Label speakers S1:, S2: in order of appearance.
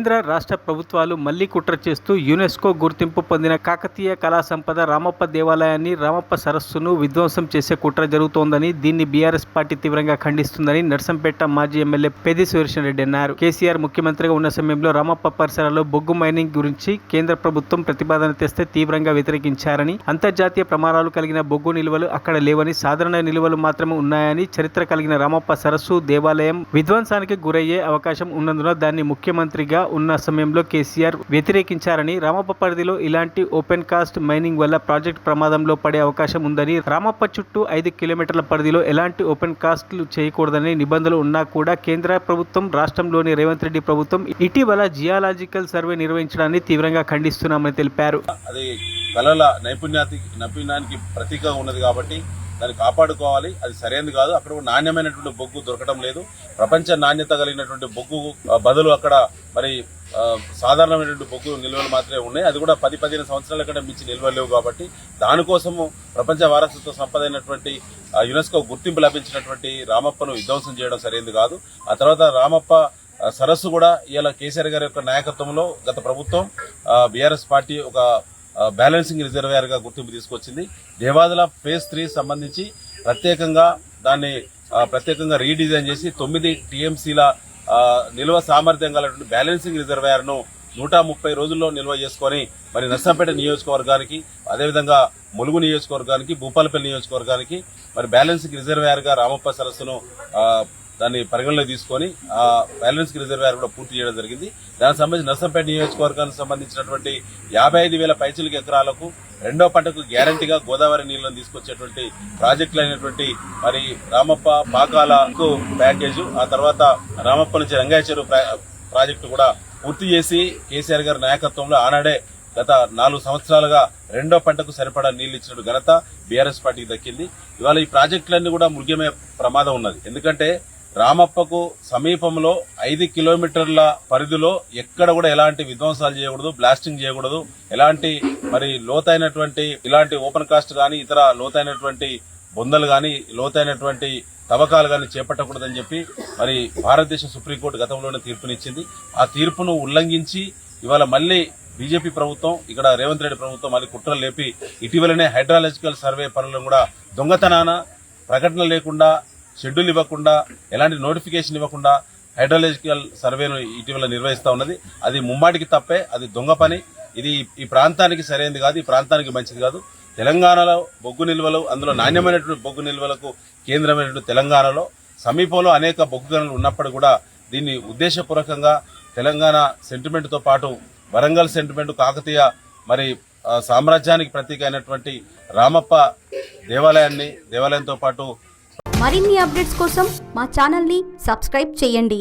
S1: కేంద్ర రాష్ట్ర ప్రభుత్వాలు మళ్లీ కుట్ర చేస్తూ యునెస్కో గుర్తింపు పొందిన కాకతీయ కళా సంపద రామప్ప దేవాలయాన్ని రామప్ప సరస్సును విధ్వంసం చేసే కుట్ర జరుగుతోందని, దీన్ని బీఆర్ఎస్ పార్టీ తీవ్రంగా ఖండిస్తుందని నర్సంపేట మాజీ ఎమ్మెల్యే పెద్ది సుదర్శన్ అన్నారు. కేసీఆర్ ముఖ్యమంత్రిగా ఉన్న సమయంలో రామప్ప పరిసరాల్లో బొగ్గు మైనింగ్ గురించి కేంద్ర ప్రభుత్వం ప్రతిపాదన తెస్తే తీవ్రంగా వ్యతిరేకించారని, అంతర్జాతీయ ప్రమాణాలు కలిగిన బొగ్గు నిల్వలు అక్కడ లేవని, సాధారణ నిల్వలు మాత్రమే ఉన్నాయని, చరిత్ర కలిగిన రామప్ప సరస్సు దేవాలయం విధ్వంసానికి గురయ్యే అవకాశం ఉన్నందున దాన్ని ముఖ్యమంత్రిగా ఉన్న సమయంలో కేసీఆర్ వ్యతిరేకించారని, రామప్ప పరిధిలో ఇలాంటి ఓపెన్ కాస్ట్ మైనింగ్ వల్ల ప్రాజెక్టు ప్రమాదంలో పడే అవకాశం ఉందని, రామప్ప చుట్టూ 5 కిలోమీటర్ల పరిధిలో ఎలాంటి ఓపెన్ కాస్ట్లు చేయకూడదని నిబంధనలు ఉన్నా కూడా కేంద్ర ప్రభుత్వం, రాష్ట్రంలోని రేవంత్ రెడ్డి ప్రభుత్వం ఇటీవల జియాలజికల్ సర్వే నిర్వహించడాన్ని తీవ్రంగా ఖండిస్తున్నామని తెలిపారు.
S2: అది కళల నైపుణ్యానికి ప్రతీకగా ఉన్నది కాబట్టి దాన్ని కాపాడుకోవాలి. అది సరైనది కాదు. అక్కడ నాణ్యమైనటువంటి బొగ్గు దొరకడం లేదు. ప్రపంచ నాణ్యత కలిగినటువంటి బొగ్గు బదులు అక్కడ మరి సాధారణమైనటువంటి బొగ్గు నిల్వలు మాత్రమే ఉన్నాయి. అది కూడా 10-15 సంవత్సరాల కంటే మించి నిల్వలు లేవు. కాబట్టి దానికోసము ప్రపంచ వారసత్వ సంపద అయినటువంటి యునెస్కో గుర్తింపు లభించినటువంటి రామప్పను విధ్వంసం చేయడం సరైనది కాదు. ఆ తర్వాత రామప్ప సరస్సు కూడా ఇవాళ కేసీఆర్ గారి యొక్క నాయకత్వంలో గత ప్రభుత్వం బీఆర్ఎస్ పార్టీ ఒక బ్యాలెన్సింగ్ రిజర్వాయర్ గా గుర్తింపు తీసుకొచ్చింది. దేవాదుల ఫేజ్ 3 సంబంధించి దాన్ని ప్రత్యేకంగా రీడిజైన్ చేసి 9 టీఎంసీల నిల్వ సామర్థ్యం గలటువంటి బ్యాలెన్సింగ్ రిజర్వాయర్ ను 130 రోజుల్లో నిల్వ చేసుకుని మరి నర్సంపేట నియోజకవర్గానికి, అదేవిధంగా ములుగు నియోజకవర్గానికి, భూపాలపల్లి నియోజకవర్గానికి మరి బ్యాలెన్సింగ్ రిజర్వాయర్ గా రామప్ప సరస్సును దాన్ని పరిగణలోకి తీసుకొని ఆ బ్యాలెన్సింగ్ రిజర్వాయర్ కూడా పూర్తి చేయడం జరిగింది. దానికి సంబంధించి నర్సంపేట నియోజకవర్గానికి సంబంధించినటువంటి 55,000 పైచిలిక ఎకరాలకు రెండో పంటకు గ్యారంటీగా గోదావరి నీళ్లను తీసుకొచ్చేటువంటి ప్రాజెక్టులు అయినటువంటి మరి రామప్ప పాకాలకు ప్యాకేజు, ఆ తర్వాత రామప్ప నుంచి రంగాయ చెరువు ప్రాజెక్టు కూడా పూర్తి చేసి కేసీఆర్ గారి నాయకత్వంలో ఆనాడే గత 4 సంవత్సరాలుగా రెండో పంటకు సరిపడా నీళ్లు ఇచ్చిన ఘనత బీఆర్ఎస్ పార్టీకి దక్కింది. ఇవాళ ఈ ప్రాజెక్టులన్నీ కూడా ముగిమే ప్రమాదం ఉన్నది. ఎందుకంటే రామప్పకు సమీపంలో 5 కిలోమీటర్ల పరిధిలో ఎక్కడ కూడా ఎలాంటి విధ్వంసాలు చేయకూడదు, బ్లాస్టింగ్ చేయకూడదు, ఎలాంటి మరి లోతైనటువంటి ఇలాంటి ఓపెన్ కాస్ట్ గానీ ఇతర లోతైనటువంటి బొందలు గానీ లోతైనటువంటి తవ్వకాలు గానీ చేపట్టకూడదని చెప్పి మరి భారతదేశ సుప్రీంకోర్టు గతంలోనే తీర్పునిచ్చింది. ఆ తీర్పును ఉల్లంఘించి ఇవాళ మళ్లీ బీజేపీ ప్రభుత్వం, ఇక్కడ రేవంత్ రెడ్డి ప్రభుత్వం మళ్ళీ కుట్రలు లేపి ఇటీవలనే హైడ్రాలజికల్ సర్వే పనులను కూడా దొంగతనాన ప్రకటన లేకుండా, షెడ్యూల్ ఇవ్వకుండా, ఎలాంటి నోటిఫికేషన్ ఇవ్వకుండా హైడ్రాలజికల్ సర్వేను ఇటీవల నిర్వహిస్తా ఉన్నది. అది ముమ్మాటికి తప్పే, అది దొంగ పని. ఇది ఈ ప్రాంతానికి సరైనది కాదు, ఈ ప్రాంతానికి మంచిది కాదు. తెలంగాణలో బొగ్గు నిల్వలు, అందులో నాణ్యమైనటువంటి బొగ్గు నిల్వలకు కేంద్రమైనటువంటి తెలంగాణలో సమీపంలో అనేక బొగ్గు గనులు ఉన్నప్పుడు కూడా దీన్ని ఉద్దేశపూర్వకంగా తెలంగాణ సెంటిమెంట్ తో పాటు వరంగల్ సెంటిమెంట్, కాకతీయ మరి సామ్రాజ్యానికి ప్రతీక అయినటువంటి రామప్ప దేవాలయంతో పాటు
S3: మరిన్ని అప్డేట్స్ కోసం మా ఛానల్ ని సబ్స్క్రైబ్ చేయండి.